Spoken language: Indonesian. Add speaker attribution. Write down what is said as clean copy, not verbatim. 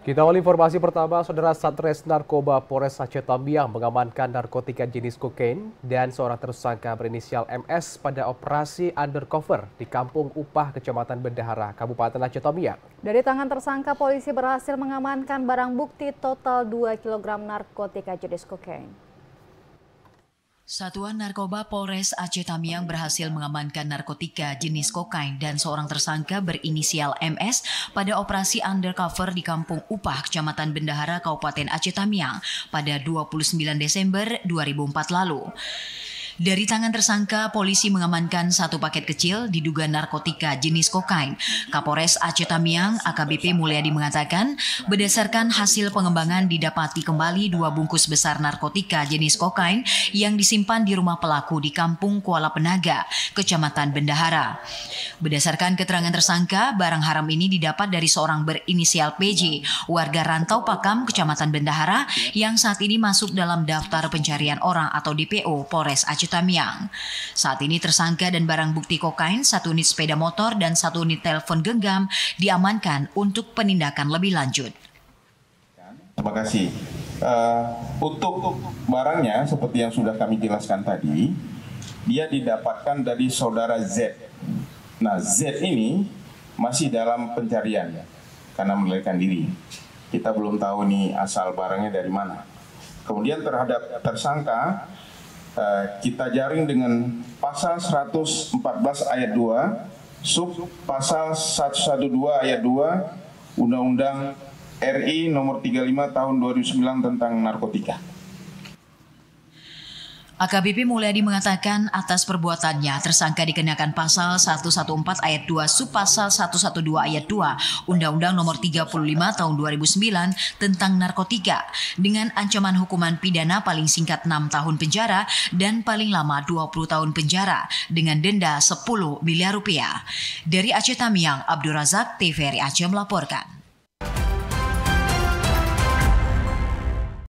Speaker 1: Kita awali informasi pertama, Saudara. Satres Narkoba Polres Aceh Tamiang mengamankan narkotika jenis kokain dan seorang tersangka berinisial MS pada operasi undercover di Kampung Upah, Kecamatan Bendahara, Kabupaten Aceh Tamiang.
Speaker 2: Dari tangan tersangka, polisi berhasil mengamankan barang bukti total 2 kg narkotika jenis kokain.
Speaker 3: Satuan Narkoba Polres Aceh Tamiang berhasil mengamankan narkotika jenis kokain dan seorang tersangka berinisial MS pada operasi undercover di Kampung Upah, Kecamatan Bendahara, Kabupaten Aceh Tamiang pada 29 Desember 2004 lalu. Dari tangan tersangka, polisi mengamankan 1 paket kecil diduga narkotika jenis kokain. Kapolres Aceh Tamiang AKBP Mulyadi mengatakan, berdasarkan hasil pengembangan didapati kembali 2 bungkus besar narkotika jenis kokain yang disimpan di rumah pelaku di Kampung Kuala Penaga, Kecamatan Bendahara. Berdasarkan keterangan tersangka, barang haram ini didapat dari seorang berinisial PJ, warga Rantau Pakam, Kecamatan Bendahara, yang saat ini masuk dalam daftar pencarian orang atau DPO Polres Aceh Tamiang. Saat ini tersangka dan barang bukti kokain, 1 unit sepeda motor dan 1 unit telepon genggam diamankan untuk penindakan lebih lanjut.
Speaker 4: Terima kasih. Untuk barangnya seperti yang sudah kami jelaskan tadi, dia didapatkan dari saudara Z. Nah, Z ini masih dalam pencarian karena melarikan diri. Kita belum tahu nih asal barangnya dari mana. Kemudian terhadap tersangka, kita jaring dengan pasal 114 ayat 2, sub pasal 112 ayat 2, Undang-Undang RI nomor 35 tahun 2009 tentang narkotika.
Speaker 3: AKBP Mulyadi mengatakan atas perbuatannya tersangka dikenakan pasal 114 ayat 2 sub pasal 112 ayat 2 Undang-Undang nomor 35 tahun 2009 tentang narkotika dengan ancaman hukuman pidana paling singkat 6 tahun penjara dan paling lama 20 tahun penjara dengan denda 10 miliar rupiah. Dari Aceh Tamiang, Abdul Razak, TVRI Aceh melaporkan.